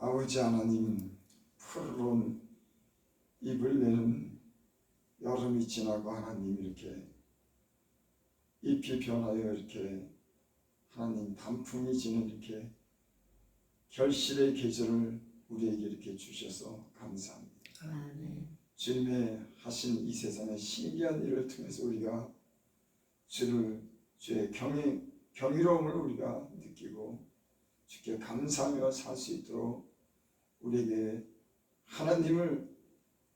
아버지 하나님, 푸르른 잎을 내는 여름이 지나고 하나님 이렇게 잎이 변하여 이렇게 하나님 단풍이 지는 이렇게 결실의 계절을 우리에게 이렇게 주셔서 감사합니다. 아멘. 주님의 하신 이 세상의 신기한 일을 통해서 우리가 주의 경이로움을 우리가 느끼고 주께 감사하며 살 수 있도록 우리에게 하나님을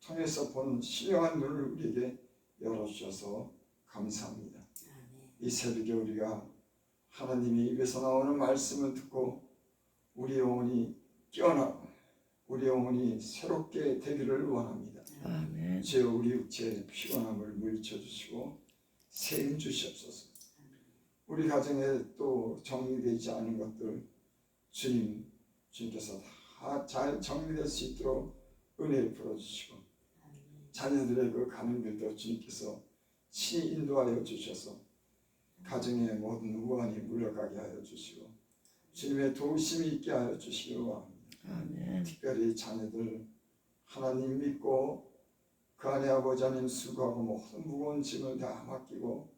통해서 본 신령한 눈을 우리에게 열어주셔서 감사합니다. 아멘. 이 새벽에 우리가 하나님의 입에서 나오는 말씀을 듣고 우리 영혼이 깨어나고 우리 영혼이 새롭게 되기를 원합니다. 아멘. 주여 우리 육체의 피곤함을 물리쳐주시고 세임 주시옵소서. 우리 가정에 또 정리되지 않은 것들 주님께서 다 잘 정리될 수 있도록 은혜를 풀어주시고 자녀들의 그 가는 길도 주님께서 친히 인도하여 주셔서 가정의 모든 우환이 물러가게 하여 주시고 주님의 도우심이 있게 하여 주시기 바랍니다. 아멘. 특별히 자녀들 하나님 믿고 그 안에 아버지 하나님 수고하고 모든 무거운 짐을 다 맡기고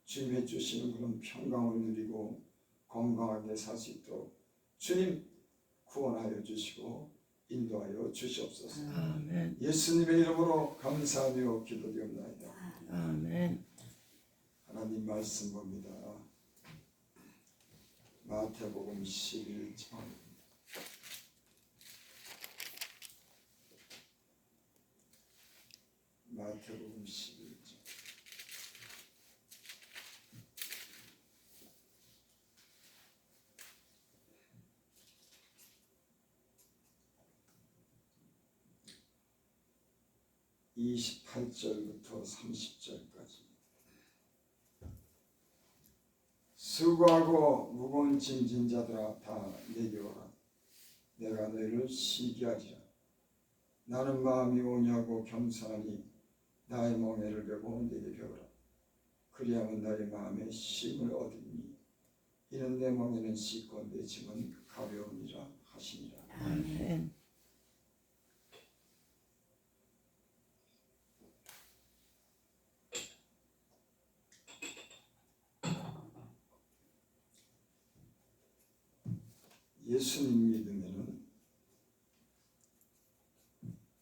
주님이 주시는 그런 평강을 누리고 건강하게 살 수 있도록 주님 구원하여 주시고 인도하여 주시옵소서. 아멘. 예수님의 이름으로 감사하며 기도드립니다. 아멘. 하나님 말씀 봅니다. 마태복음 11장 마태복음 11장 28절부터 30절까지 수고하고 무거운 짐진 자들아 다 내게 오라. 내가 너희를 쉬게 하리라. 나는 마음이 온유하고 겸손하니 나의 멍에를 메고 내게 배우라. 그리하면 너희 마음에 쉼을 얻으니 이는 내 멍에는 씻고 내 짐은 가벼우니라 하시니라. 아멘. 예수님 믿으면은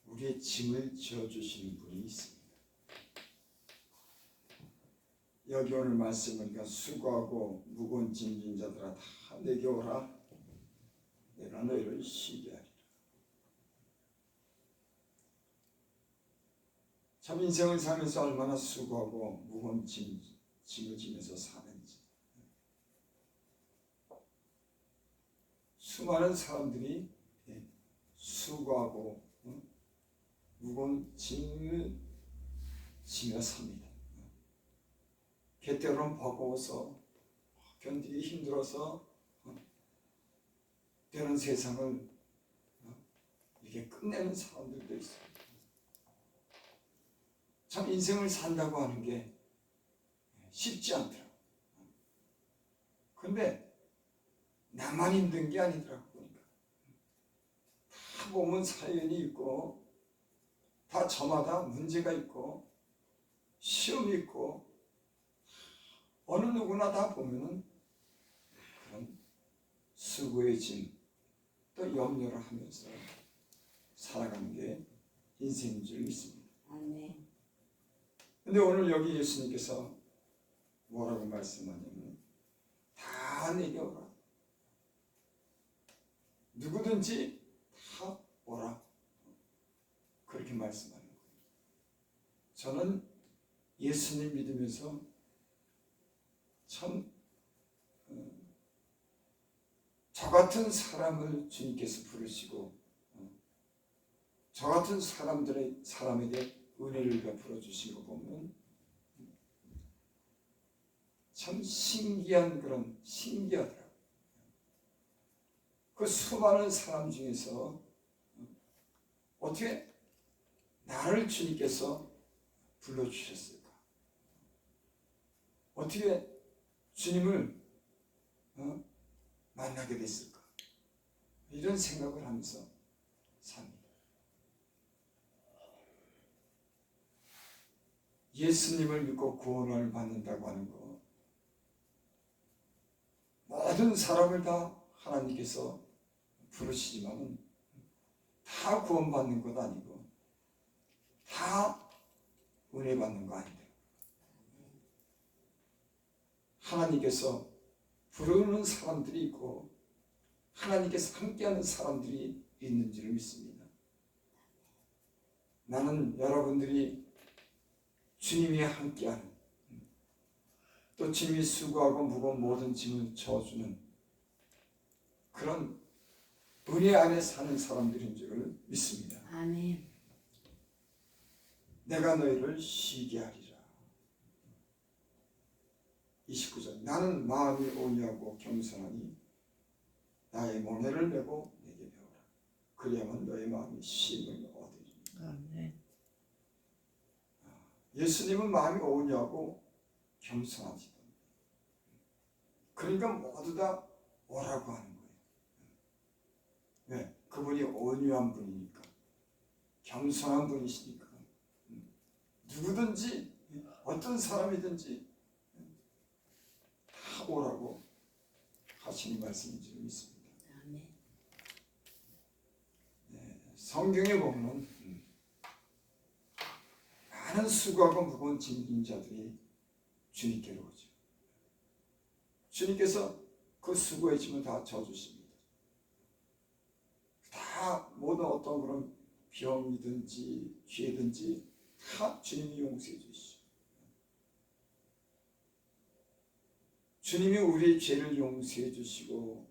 우리의 짐을 지어주시는 분이 있습니다. 여기 오늘 말씀을 수고하고 무거운 짐진 자들아 다 내게 오라. 내가 너희를 쉬게 하리라. 참 인생을 살면서 얼마나 수고하고 무거운 짐을 지면서 사는지 수많은 사람들이 수고하고 무거운 짐을 지며 삽니다. 때로는 버거워서 견디기 힘들어서 때로는 세상을 이렇게 끝내는 사람들도 있어요. 참 인생을 산다고 하는 게 쉽지 않더라고요. 근데 나만 힘든 게 아니더라고 보니까. 다 보면 사연이 있고 다 저마다 문제가 있고 시험이 있고 어느 누구나 다 보면은 그런 수고의 짐 또 염려를 하면서 살아가는 게 인생인 줄 믿습니다. 아멘. 근데 오늘 여기 예수님께서 뭐라고 말씀하냐면 다 내게 오라. 누구든지 다 오라. 그렇게 말씀하는 거예요. 저는 예수님 믿으면서 참 저 같은 사람을 주님께서 부르시고 저 같은 사람에게 은혜를 베풀어 주신 거 보면 참 신기하더라고요. 그 수많은 사람 중에서 어떻게 나를 주님께서 불러주셨을까? 어떻게 주님을 만나게 됐을까? 이런 생각을 하면서 삽니다. 예수님을 믿고 구원을 받는다고 하는 거, 모든 사람을 다 하나님께서 부르시지만은 다 구원받는 것 아니고 다 은혜 받는 거 아니에요. 하나님께서 부르는 사람들이 있고 하나님께서 함께하는 사람들이 있는 줄 믿습니다. 나는 여러분들이 주님이 함께하는, 또 주님이 수고하고 무거운 모든 짐을 져주는 그런 은혜 안에 사는 사람들인 줄 믿습니다. 아멘. 내가 너희를 쉬게 하리라. 29절 나는 마음이 온유하고 겸손하니 나의 멍에를 메고 내게 배우라. 그리하면 너의 마음이 쉼을 얻으리라. 아멘. 예수님은 마음이 온유하고 겸손하시다. 그러니까 모두 다 오라고 하는 거예요. 왜? 그분이 온유한 분이니까, 겸손한 분이시니까 누구든지 어떤 사람이든지 다 오라고 하시는 말씀인 줄 믿습니다. 아멘. 성경에 보면 많은 수고하고 무거운 짐진 자들이 주님께로 오죠. 주님께서 그 수고의 짐을 다 져주십니다. 다 모든 어떤 그런 병이든지 죄든지 다 주님이 용서해 주시죠. 주님이 우리의 죄를 용서해 주시고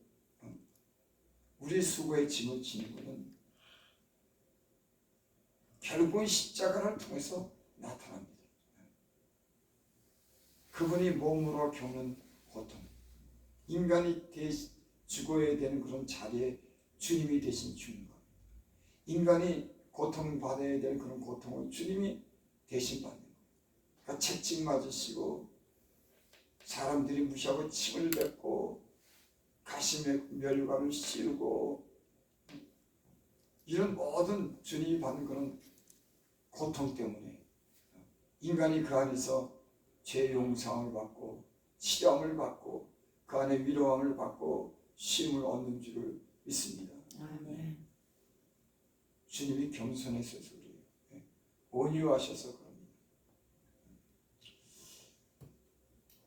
우리 수고의 짐을 지는 것은 결국은 십자가를 통해서 나타납니다. 그분이 몸으로 겪는 고통, 인간이 죽어야 되는 그런 자리에 주님이 대신 주는 것, 인간이 고통받아야 될 그런 고통을 주님이 대신 받는 것. 그러니까 채찍 맞으시고 사람들이 무시하고 침을 뱉고 가시에 멸관을 씌우고 이런 모든 주님이 받는 그런 고통 때문에 인간이 그 안에서 죄 용서함을 받고 치료함을 받고 그 안에 위로함을 받고 쉼을 얻는 줄을 믿습니다. 아멘. 주님이 겸손해서 그래요. 온유하셔서 그럽니다.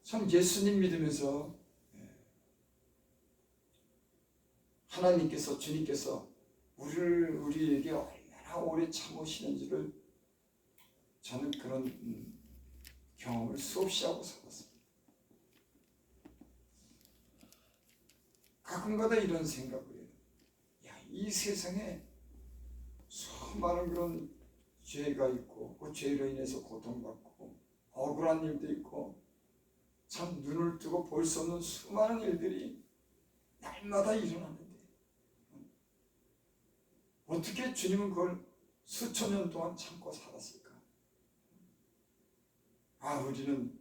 참 예수님 믿으면서 하나님께서 주님께서 우리에게 얼마나 오래 참으시는지를 저는 그런 경험을 수없이 하고 살았습니다. 가끔가다 이런 생각을 해요. 야, 이 세상에 수많은 그런 죄가 있고 그 죄로 인해서 고통받고 억울한 일도 있고 참 눈을 뜨고 볼 수 없는 수많은 일들이 날마다 일어나는데 어떻게 주님은 그걸 수천 년 동안 참고 살았을까? 우리는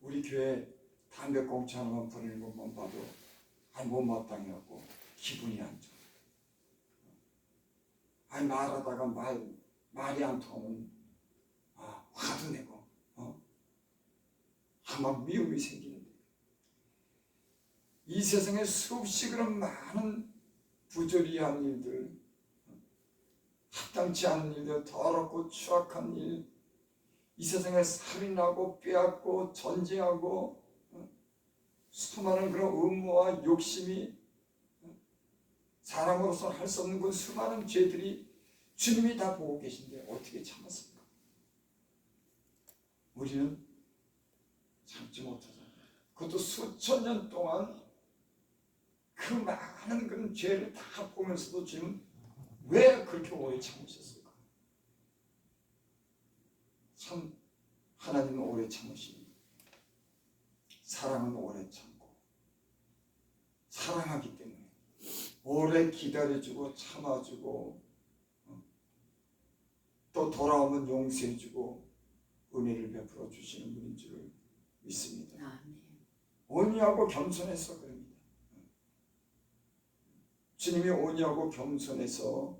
우리 교회 담배 공차 하나만 버리는 것만 봐도 못마땅해갖고 기분이 안 좋아. 말하다가 말이 안 통하면 화도 내고 막 미움이 생기는데 이 세상에 수없이 그런 많은 부조리한 일들, 합당치 않은 일들, 더럽고 추악한 일, 이 세상에 살인하고 빼앗고 전쟁하고 수많은 그런 음모와 욕심이 사람으로서 할 수 없는 그 수많은 죄들이 주님이 다 보고 계신데 어떻게 참았습니까? 우리는 참지 못하잖아요. 그것도 수천 년 동안 그 많은 그런 죄를 다 보면서도 주님은 왜 그렇게 오래 참으셨을까? 참 하나님은 오래 참으시니 사랑은 오래 참고 사랑하기 때문에 오래 기다려주고 참아주고 또 돌아오면 용서해주고 은혜를 베풀어 주시는 분인 줄 믿습니다. 아멘. 온유하고 겸손해서 그럽니다. 주님이 온유하고 겸손해서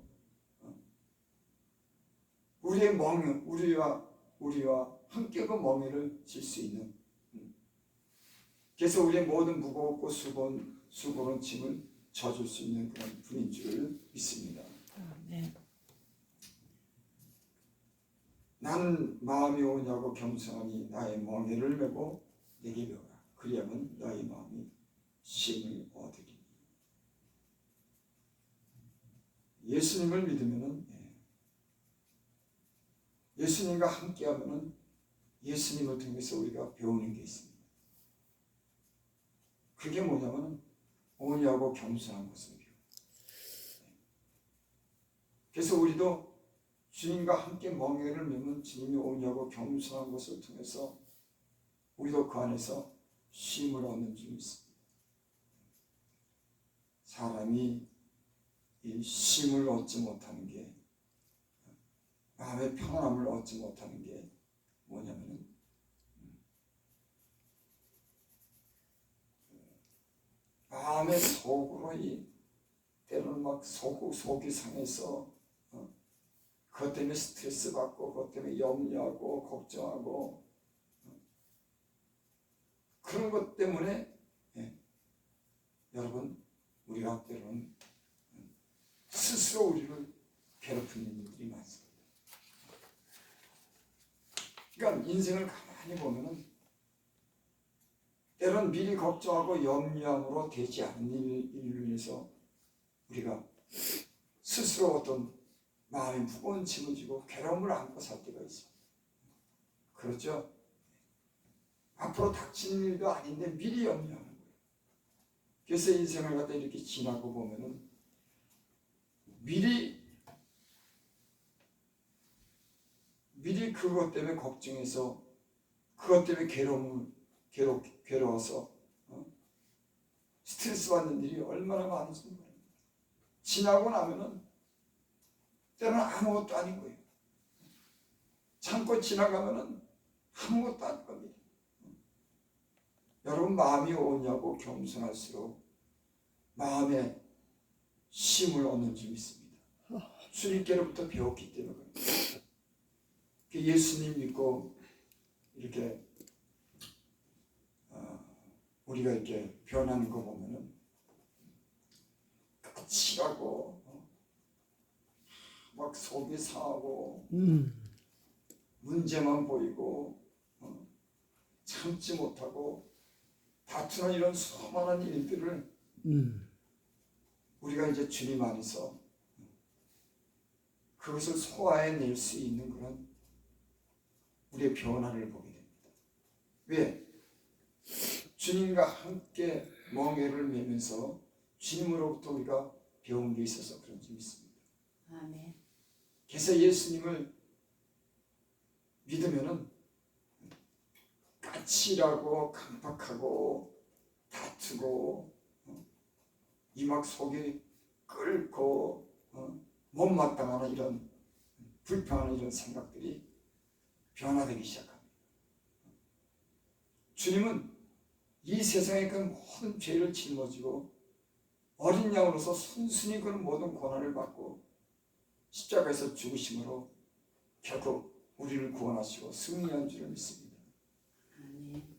우리의 멍에 우리와 함께 그 멍에를 질 수 있는 그래서 우리의 모든 무겁고 수고로운 짐을 져줄 수 있는 그런 분인 줄 믿습니다. 아멘. 나는 마음이 오냐고 겸손하니 나의 멍에를 메고 내게 배우라. 그리하면 너희 마음이 쉼을 얻으리니. 예수님을 믿으면은 예수님과 함께하면은 예수님을 통해서 우리가 배우는 게 있습니다. 그게 뭐냐면은 온유하고 겸손한 것을 배워요. 그래서 우리도 주님과 함께 멍에를 메면 주님이 온유하고 겸손한 것을 통해서 우리도 그 안에서 쉼을 얻는 줄 믿습니다. 사람이 이 쉼을 얻지 못하는 게 마음의 평안함을 얻지 못하는 게 뭐냐면은 마음의 속으로 때로는 막 속이 상해서 그것 때문에 스트레스 받고 그것 때문에 염려하고 걱정하고 그런 것 때문에 여러분 우리가 때로는 스스로 우리를 괴롭히는 일들이 많습니다. 그러니까 인생을 가만히 보면은 때로는 미리 걱정하고 염려함으로 되지 않는 일로 인해서 우리가 스스로 어떤 마음의 무거운 짐을 지고 괴로움을 안고 살 때가 있습니다. 그렇죠? 앞으로 닥치는 일도 아닌데 미리 염려하는 거예요. 그래서 인생을 갖다 이렇게 지나고 보면은 미리 그것 때문에 걱정해서 그것 때문에 괴로워서 스트레스 받는 일이 얼마나 많은지 모릅니다. 지나고 나면은 때로는 아무것도 아닌 거예요. 참고 지나가면은 아무것도 아닌 겁니다. 여러분 마음이 오냐고 겸손할수록 마음에 쉼을 얻는 줄 믿습니다. 주님께로부터 배웠기 때문에 그렇습니다. 예수님 믿고 이렇게 우리가 이렇게 변하는 거 보면은 끝이라고 막 속이 상하고 문제만 보이고 참지 못하고 다투는 이런 수많은 일들을 우리가 이제 주님 안에서 그것을 소화해낼 수 있는 그런 우리의 변화를 보게 됩니다. 왜? 주님과 함께 멍에를 메면서 주님으로부터 우리가 배운 게 있어서 그런 줄 믿습니다. 아멘. 그래서 예수님을 믿으면은 까칠하고 강박하고 다투고 이 막 속이 끓고 못마땅한 이런 불평하는 이런 생각들이 변화되기 시작합니다. 주님은 이 세상의 그 모든 죄를 짊어지고 어린 양으로서 순순히 그런 모든 고난을 받고 십자가에서 죽으심으로 결국 우리를 구원하시고 승리한 줄을 믿습니다. 아멘.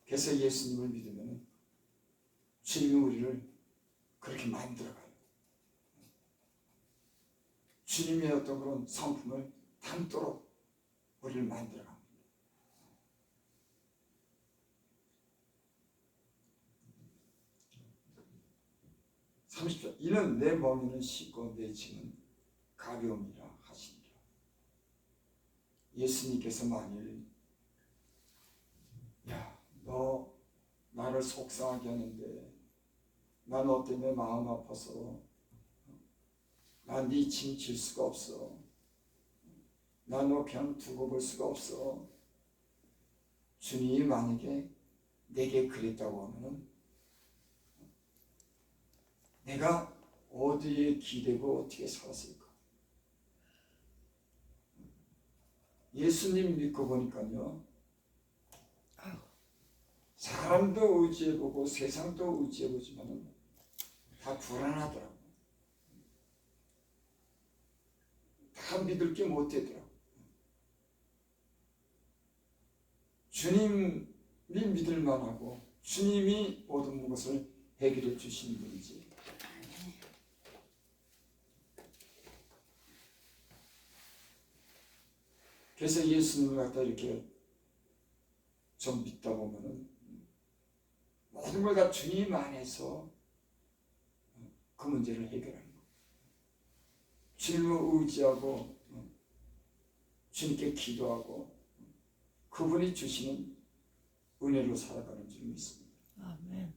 그래서 예수님을 믿으면 주님이 우리를 그렇게 만들어가요. 주님의 어떤 그런 성품을 담도록 우리를 만들어갑니다. (30절) 이는 내 멍에는 쉽고 내 짐은 가벼움이라 하시니라. 예수님께서 만일 너 나를 속상하게 하는데 나 너 때문에 마음 아파서 나 네 짐 질 수가 없어. 나 너 그냥 두고 볼 수가 없어. 주님이 만약에 내게 그랬다고 하면은 내가 어디에 기대고 어떻게 살았을까? 예수님 믿고 보니까요, 사람도 의지해보고 세상도 의지해보지만 다 불안하더라고요. 다 믿을 게 못 되더라고. 주님이 믿을 만하고 주님이 모든 것을 해결해 주시는 분이지. 그래서 예수님을 갖다 이렇게 좀 믿다 보면은 모든 걸 다 주님 안에서 그 문제를 해결하는 거예요. 주님을 의지하고 주님께 기도하고 그분이 주시는 은혜로 살아가는 줄 믿습니다. 아멘.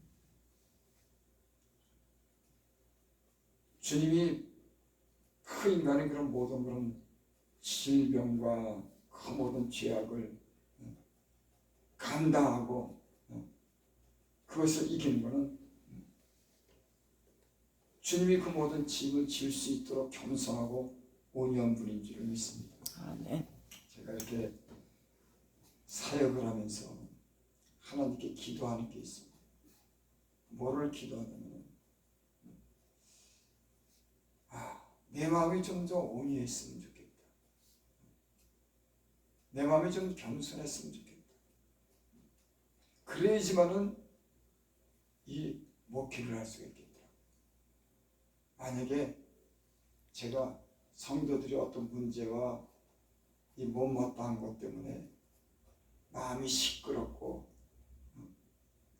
주님이 그 인간의 그런 모든 그런 질병과 그 모든 죄악을 감당하고 그것을 이기는 것은 주님이 그 모든 짐을 질 수 있도록 겸손하고 온유한 분인 줄 믿습니다. 아멘. 제가 이렇게 사역을 하면서 하나님께 기도하는 게 있습니다. 뭐를 기도하냐면 내 마음이 좀 더 온유했으면 좋겠다. 내 마음이 좀 겸손했으면 좋겠다. 그래야지만은 이 목회를 할 수가 있겠더라. 만약에 제가 성도들이 어떤 문제와 이 못마땅한 것 때문에 마음이 시끄럽고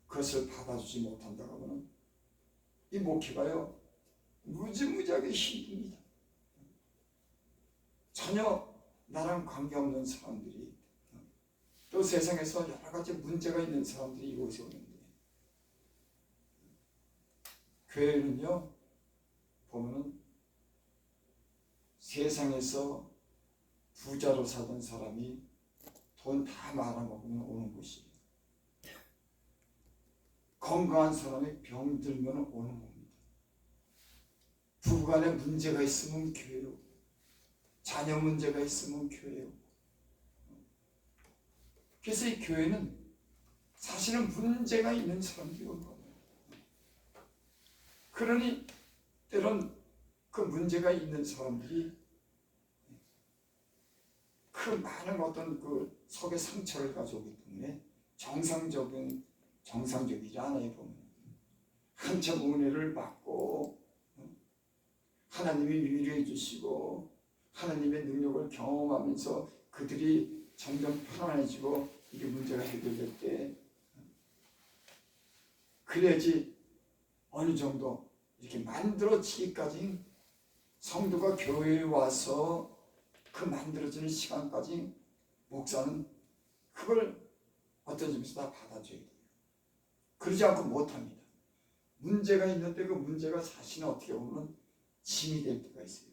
그것을 받아주지 못한다고 하면 이 목회가요 무지무지하게 힘듭니다. 전혀 나랑 관계없는 사람들이 또 세상에서 여러 가지 문제가 있는 사람들이 이곳에 오는데 교회는요 보면은 세상에서 부자로 사던 사람이 돈 다 말아먹으면 오는 곳이에요. 건강한 사람이 병 들면 오는 겁니다. 부부간에 문제가 있으면 교회로, 자녀 문제가 있으면 교회로. 그래서 이 교회는 사실은 문제가 있는 사람들이 올 겁니다. 그러니 때론 그 문제가 있는 사람들이 그 많은 어떤 그 속의 상처를 가져오기 때문에 정상적이지 않아요. 보면 한참 은혜를 받고 하나님이 위로해 주시고 하나님의 능력을 경험하면서 그들이 점점 편안해지고 이게 문제가 해결될 때 그래야지 어느 정도 이렇게 만들어지기까지 성도가 교회에 와서 그 만들어지는 시간까지 목사는 그걸 어떤 점에서 다 받아줘야 돼요. 그러지 않고 못합니다. 문제가 있는데 그 문제가 사실은 어떻게 보면 짐이 될 때가 있어요.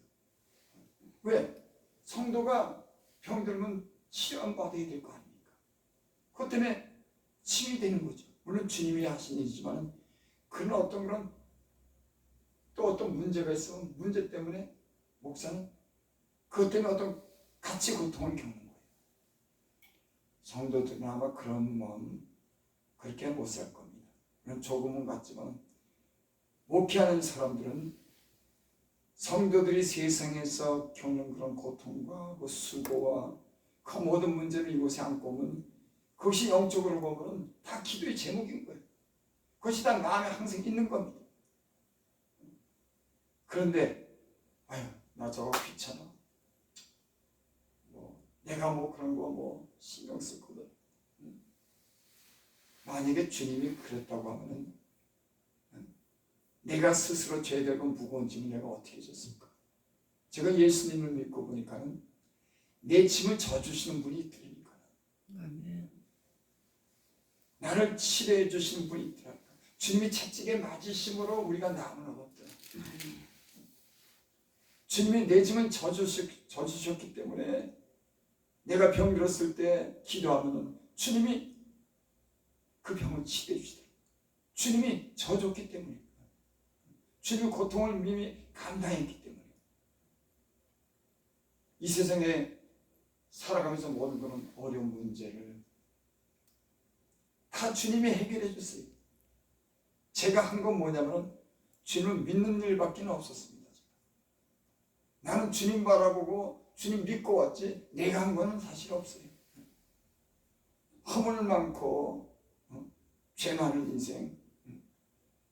왜? 성도가 병들면 치료받아야 될 거 아닙니까? 그것 때문에 짐이 되는 거죠. 물론 주님이 하신 일이지만 그런 어떤 그런 또 어떤 문제가 있으면 문제 때문에 목사는 그것 때문에 어떤 같이 고통을 겪는 거예요. 성도들은 아마 그런 마음 그렇게 못 살 겁니다. 조금은 같지만 목회하는 사람들은 성도들이 세상에서 겪는 그런 고통과 그 수고와 그 모든 문제를 이곳에 안고 오면 그것이 영적으로 보면 다 기도의 제목인 거예요. 그것이 다 마음에 항상 있는 겁니다. 그런데 나 저거 귀찮아. 내가 그런 거 신경 쓰거든. 만약에 주님이 그랬다고 하면은 내가 스스로 죄되고 무거운 짐을 내가 어떻게 졌을까? 제가 예수님을 믿고 보니까는 내 짐을 져주시는 분이 있더라니까. 아멘. 나를 치료해 주시는 분이 있더라니까. 주님이 채찍에 맞으심으로 우리가 나음을 얻었다. 주님이 내 짐을 져주셨기 때문에 내가 병 들었을 때 기도하면 주님이 그 병을 치료해 주시더라. 주님이 져줬기 때문에 주님의 고통을 이미 감당했기 때문에 이 세상에 살아가면서 모든 그런 어려운 문제를 다 주님이 해결해 주세요. 제가 한 건 뭐냐면 주님을 믿는 일밖에 없었습니다. 나는 주님 바라보고 주님 믿고 왔지 내가 한 거는 사실 없어요. 허물 많고 죄 많은 인생,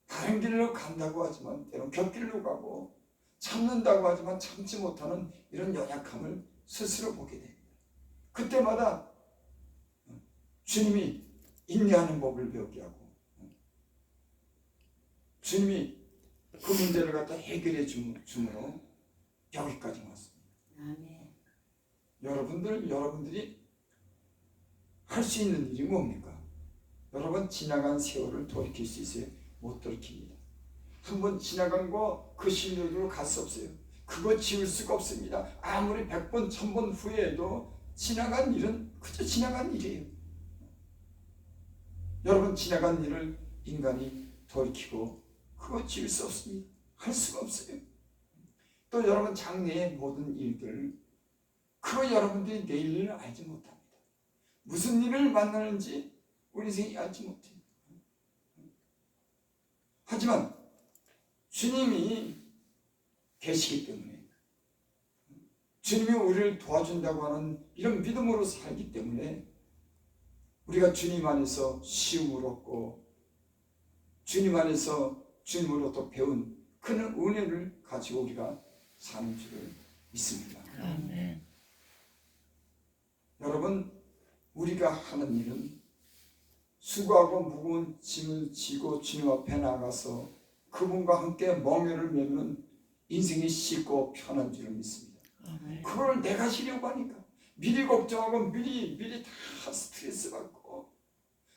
다른 길로 간다고 하지만 때론 곁길로 가고 참는다고 하지만 참지 못하는 이런 연약함을 스스로 보게 됩니다. 그때마다 주님이 인내하는 법을 배우게 하고 주님이 그 문제를 갖다 해결해 줌으로 여기까지 왔습니다. 아멘. 여러분들이 할 수 있는 일이 뭡니까? 여러분 지나간 세월을 돌이킬 수 있어요? 못 돌이킵니다. 한번 지나간 거 그 실력으로 갈 수 없어요. 그거 지울 수가 없습니다. 아무리 100번 1000번 후회해도 지나간 일은 그저 지나간 일이에요. 여러분 지나간 일을 인간이 돌이키고 그거 지울 수 없습니다. 할 수가 없어요. 또 여러분 장래의 모든 일들 그거 여러분들이 내일을 알지 못합니다. 무슨 일을 만나는지 우리 인생이 알지 못해요. 하지만 주님이 계시기 때문에 주님이 우리를 도와준다고 하는 이런 믿음으로 살기 때문에 우리가 주님 안에서 시움을 얻고 주님 안에서 주님으로부터 배운 큰 은혜를 가지고 우리가 사는 줄을 믿습니다. 아멘. 여러분 우리가 하는 일은 수고하고 무거운 짐을 지고 주님 앞에 나가서 그분과 함께 멍에를 메는 인생이 쉽고 편한 줄을 믿습니다. 아멘. 그걸 내가 하려고 하니까 미리 걱정하고 미리 다 스트레스 받고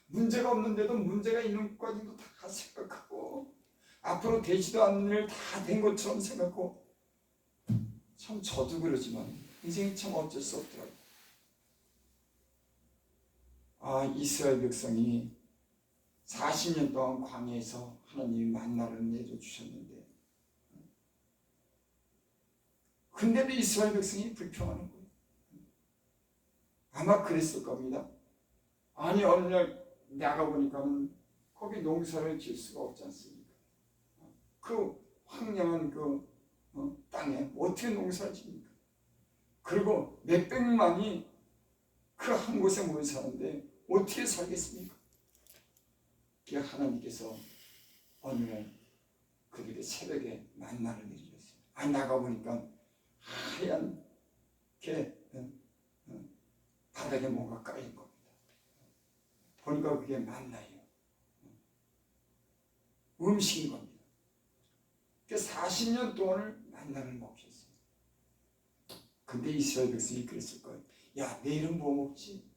문제가 없는데도 문제가 있는 것까지도 다 생각하고 앞으로 되지도 않는 일 다 된 것처럼 생각하고 참 저도 그러지만 인생이 참 어쩔 수 없더라고요. 이스라엘 백성이 40년 동안 광야에서 하나님이 만나를 내려주셨는데 근데도 이스라엘 백성이 불평하는 거예요. 아마 그랬을 겁니다. 아니 어느 날 나가보니까는 거기 농사를 지을 수가 없지 않습니까? 그 황량한 그 땅에 어떻게 농사를 지습니까? 그리고 몇백만이 그 한 곳에 모여 사는데 어떻게 살겠습니까? 그게 하나님께서 어느 날 그들에게 새벽에 만나를 내리셨어요. 나가보니까 하얀 게 바닥에 뭐가 깔린 겁니다. 보니까 그게 만나예요. 음식인 겁니다. 40년 동안을 만나를 먹였어요. 근데 이스라엘 백성이 그랬을 거예요. 야, 내일은 뭐 먹지?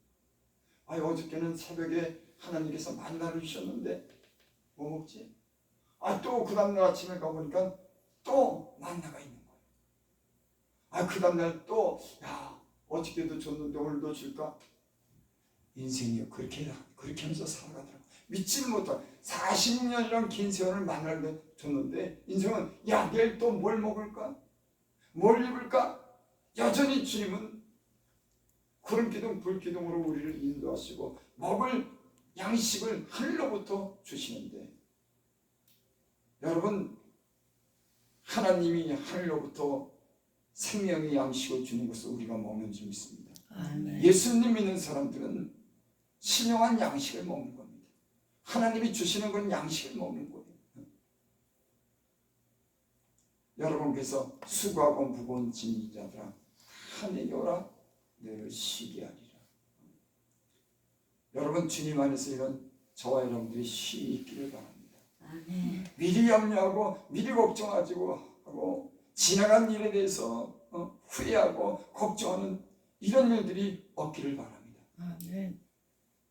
어저께는 새벽에 하나님께서 만나를 주셨는데 뭐 먹지? 또 그 다음날 아침에 가보니까 또 만나가 있는 거예요. 그 다음날 또 어저께도 줬는데 오늘도 줄까? 인생이요 그렇게 하면서 살아가더라고. 믿지 못한 40년이란 긴 세월을 만나를 줬는데 인생은 내일 또 뭘 먹을까? 뭘 입을까? 여전히 주님은 구름기둥 불기둥으로 우리를 인도하시고 먹을 양식을 하늘로부터 주시는데 여러분 하나님이 하늘로부터 생명의 양식을 주는 것을 우리가 먹는 줄 믿습니다. 아멘. 예수님 믿는 사람들은 신령한 양식을 먹는 겁니다. 하나님이 주시는 건 양식을 먹는 거예요. 여러분께서 수고하고 무거운 짐진 자들아 다 내려오라 너를 쉬게 하리라. 여러분 주님 안에서 이런 저와 여러분들이 쉼이 있기를 바랍니다. 아멘. 미리 염려하고 미리 걱정하고 지나간 일에 대해서 후회하고 걱정하는 이런 일들이 없기를 바랍니다. 아멘.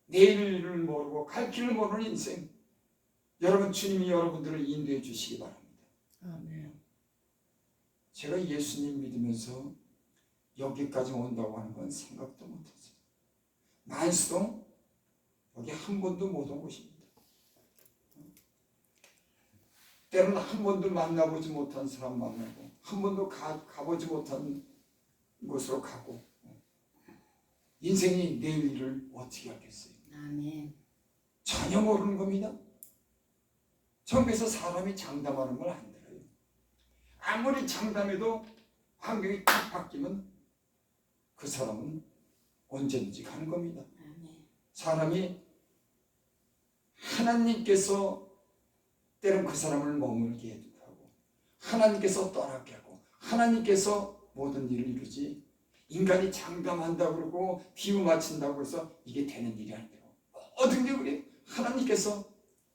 내일을 모르고 갈 길을 모르는 인생 여러분 주님이 여러분들을 인도해 주시기 바랍니다. 아멘. 제가 예수님 믿으면서 여기까지 온다고 하는 건 생각도 못했어요. 만수동 여기 한 번도 못 온 곳입니다. 때로는 한 번도 만나보지 못한 사람 만나고 한 번도 가보지 못한 곳으로 가고 인생이 내일 일을 어떻게 알겠어요? 아멘. 전혀 모르는 겁니다. 전에서 사람이 장담하는 걸 안 들어요. 아무리 장담해도 환경이 딱 바뀌면 그 사람은 언제든지 가는 겁니다. 아멘. 사람이 하나님께서 때론 그 사람을 머물게 해도 하고 하나님께서 떠나게 하고 하나님께서 모든 일을 이루지 인간이 장담한다고 그러고 비유 맞춘다고 해서 이게 되는 일이 아니에요. 모든 게 그래 하나님께서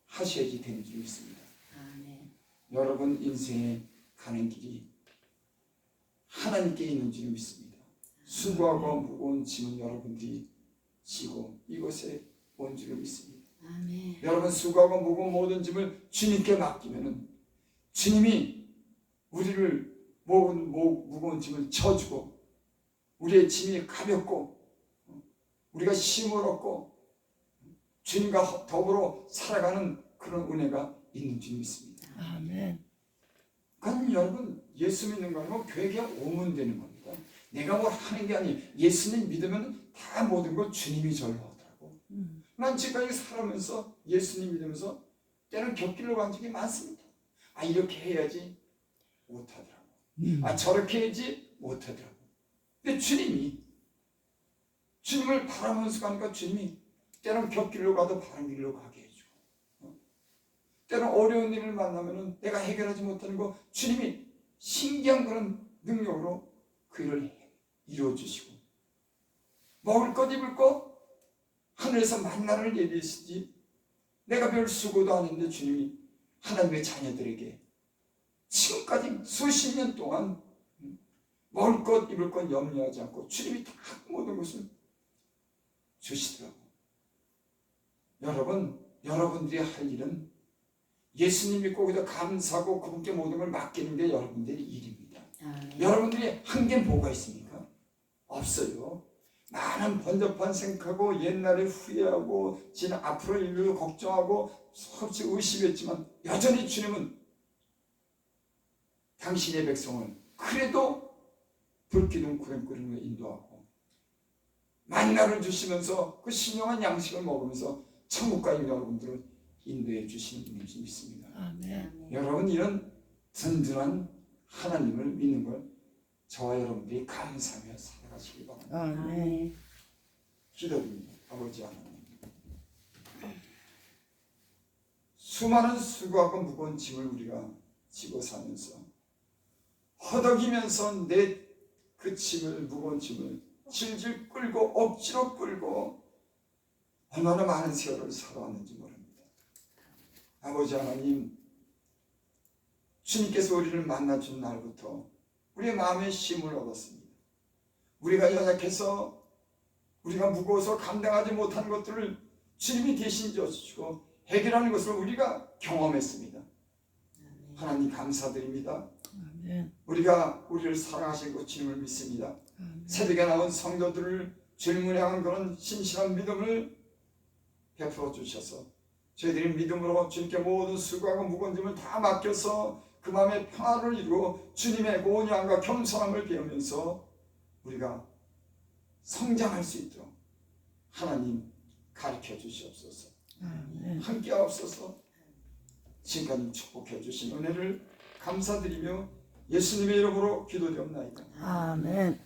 하셔야지 되는 줄 믿습니다. 아멘. 여러분 인생에 가는 길이 하나님께 있는 줄 믿습니다. 수고하고 무거운 짐은 여러분들이 지고 이곳에 온 줄 믿습니다. 아멘. 여러분 수고하고 무거운 모든 짐을 주님께 맡기면은 주님이 우리를 무거운 짐을 져주고 우리의 짐이 가볍고 우리가 쉼을 얻고 주님과 더불어 살아가는 그런 은혜가 있는 줄 믿습니다. 아멘. 그러니까 여러분 예수 믿는 거 아니고 교회에 오면 되는 겁니다. 내가 뭘 하는 게 아니에요. 예수님 믿으면 다 모든 걸 주님이 절로 하더라고. 난 지금까지 살아면서 예수님 믿으면서 때는 곁길로 간 적이 많습니다. 아 이렇게 해야지 못하더라고. 아 저렇게 해야지 못하더라고. 근데 주님을 바라면서 가니까 주님이 때는 곁길로 가도 바른 길로 가게 해주고 때는 어려운 일을 만나면 내가 해결하지 못하는 거 주님이 신기한 그런 능력으로 그 일을 이루어주시고 먹을 것 입을 것 하늘에서 만나를 내리시지 내가 별 수고도 안 했는데 주님이 하나님의 자녀들에게 지금까지 수십 년 동안 먹을 것 입을 것 염려하지 않고 주님이 다 모든 것을 주시더라고. 여러분들이 할 일은 예수님 믿고 그저 감사하고 그분께 모든 걸 맡기는 게 여러분들의 일입니다. 아멘. 여러분들이 한 게 뭐가 있습니까? 없어요. 많은 번잡한 생각하고 옛날에 후회하고 지난 앞으로 일을 걱정하고 수없이 의심했지만 여전히 주님은 당신의 백성을 그래도 불기둥 구름구름으로 인도하고 만나를 주시면서 그 신령한 양식을 먹으면서 천국 가는 여러분들을 인도해 주시는 분인지 믿습니다. 아멘. 여러분 이런 든든한 하나님을 믿는 걸 저와 여러분들이 감사하며 살아가시기 바랍니다. 아멘. 기도드립니다. 아버지 하나님, 수많은 수고하고 무거운 짐을 우리가 지고 사면서 허덕이면서 내 그 짐을 무거운 짐을 질질 끌고 억지로 끌고 얼마나 많은 세월을 살아왔는지 모릅니다. 아버지 하나님, 주님께서 우리를 만나준 날부터 우리의 마음에 쉼을 얻었습니다. 우리가 연약해서 우리가 무거워서 감당하지 못하는 것들을 주님이 대신 져주시고 해결하는 것을 우리가 경험했습니다. 하나님 감사드립니다. 아멘. 우리가 우리를 사랑하시고 주님을 믿습니다. 새벽에 나온 성도들을 주님을 향한 그런 신실한 믿음을 베풀어 주셔서 저희들이 믿음으로 주님께 모든 수고하고 무거운 짐을 다 맡겨서 그 마음의 평화를 이루고 주님의 온유함과 겸손함을 배우면서 우리가 성장할 수 있도록 하나님 가르쳐 주시옵소서. 아멘. 함께 하옵소서. 지금까지 축복해 주신 은혜를 감사드리며 예수님의 이름으로 기도드리옵나이다. 아멘.